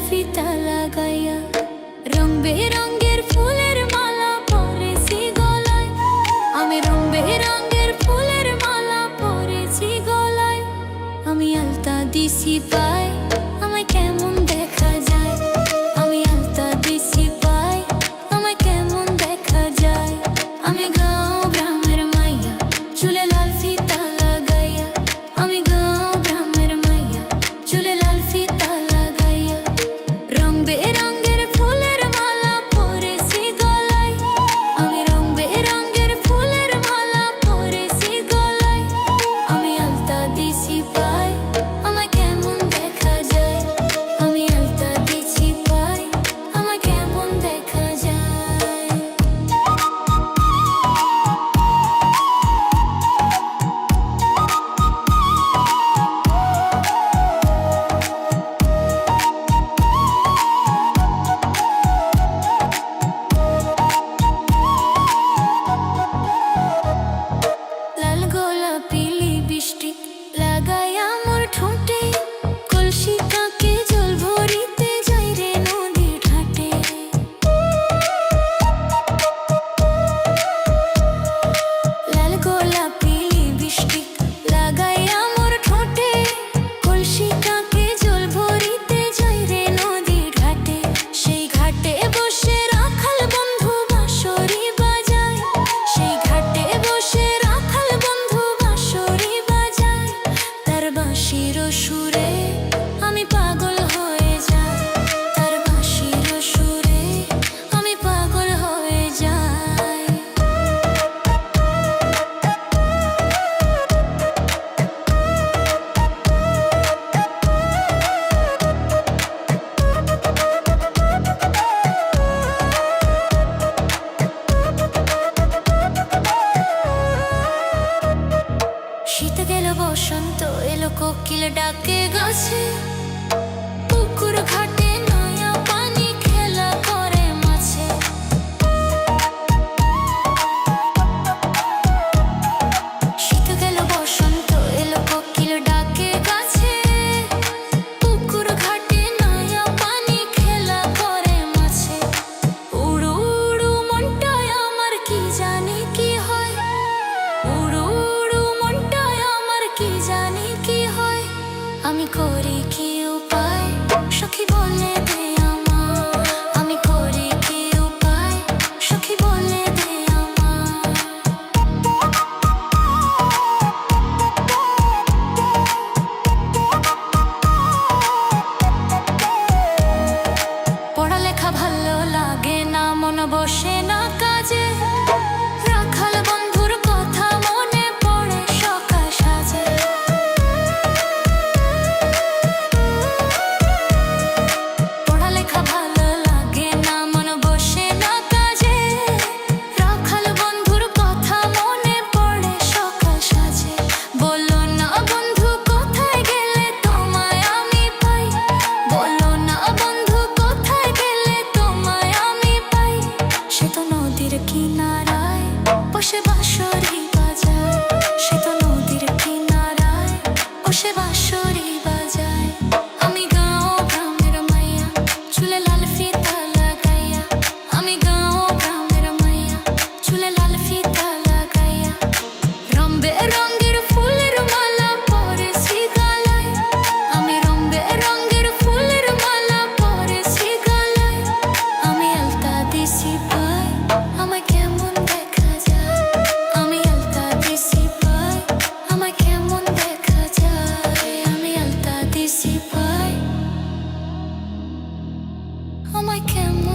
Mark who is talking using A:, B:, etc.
A: ফিতা লাগাইয়া রং বেরঙের ফুলের মালা পরেছি গলায়। আমি রং বেরঙের ফুলের মালা পরেছি গলায়। আমি আলতা দিছি পায়, আমায় কেমন দেখা যায়। আমি আলতা দিছি পায়, আমায় কেমন দেখা যায়। আমি গাঁও গ্রামের মাইয়া, চুলে লাল ফিতা লাগাইয়া। আমি গাঁও গ্রামের মাইয়া, চুলে লাল ফিতা লাগাইয়া রং বেরঙের ফুলের মালা পরেছি গলায়। আমি রং বেরঙের ফুলের মালা পরেছি গলায়। আমি আলতা দিছি পায়, আমায় কেমন দেখা যায়। আমি আলতা দিছি পায়, আমায় কেমন দেখা যায়। লাল গোলাপি লিপস্টিক লাগাইয়া মোর ঠোঁটে, কলসি কাঁকে জল ভরিতে যাই রে নদীর ঘাটে। লাল গোলাপি লিপস্টিক লাগাইয়া মোর ঠোঁটে, কলসি কাঁকে জল ভরিতে যাই রে নদীর ঘাটে। সেই ঘাটে বসে রাখাল বন্ধু বাঁশরি বাজায়। সেই ঘাটে বসে রাখাল বন্ধু বাঁশরি বাজায়। তার বাঁশির সুরে আমি পাগল হয়ে যাই। তার বাঁশির সুরে আমি পাগল হয়ে যাই। শীত গেল বসন্ত এলো, কোকিল ডাকে গাছে। পুকুর ঘাটে নয়া পানি খেলা করে মাছে। শীত গেল বসন্ত এলো, কোকিল ডাকে গাছে। পুকুর ঘাটে নয়া পানি খেলা করে মাছে। উড়ু উড়ু মনটায় আমার কি জানি কি হয়। উড়ু উড়ু মনটায় আমার কি জানি কি হয়। আমি করি কি উপায়, সখী বলে দে আমায়। আমি করি কি উপায়, সখী বলে দে আমায়। পড়ালেখা ভালো লাগে না, মন বসে না কাজে। রাখাল বন্ধুর কথা মনে পড়ে সকাল সাজে। পড়ালেখা ভালো লাগে না, মন বসে না কাজে। রাখাল বন্ধুর কথা মনে পড়ে সকাল সাজে। বলো না বন্ধু কোথায় গেলে তোমায় আমি পাই। বলো না বন্ধু কোথায় গেলে তোমায় আমি পাই। সে তো নদীর কিনারায় বসে বাঁশরি বাজায়। সে তো নদীর কিনারায় বসে বাঁশরি বাজায়। আমি গাঁও গ্রামের মাইয়া, চুলে লাল ফিতা লাগাইয়া। আমি গাঁও গ্রামের মাইয়া, চুলে লাল ফিতা লাগাইয়া রং বেরঙের ফুলের মালা পরেছি গলায়। আমি রং বেরঙের ফুলের মালা পরেছি গলায়। আমি আলতা দিছি পায়, আমায় কেমন দেখা যায়। আমি আলতা দিছি পায়, আমায় কেমন দেখা যায়। আমি আলতা দিছি পায়, আমায় কেমন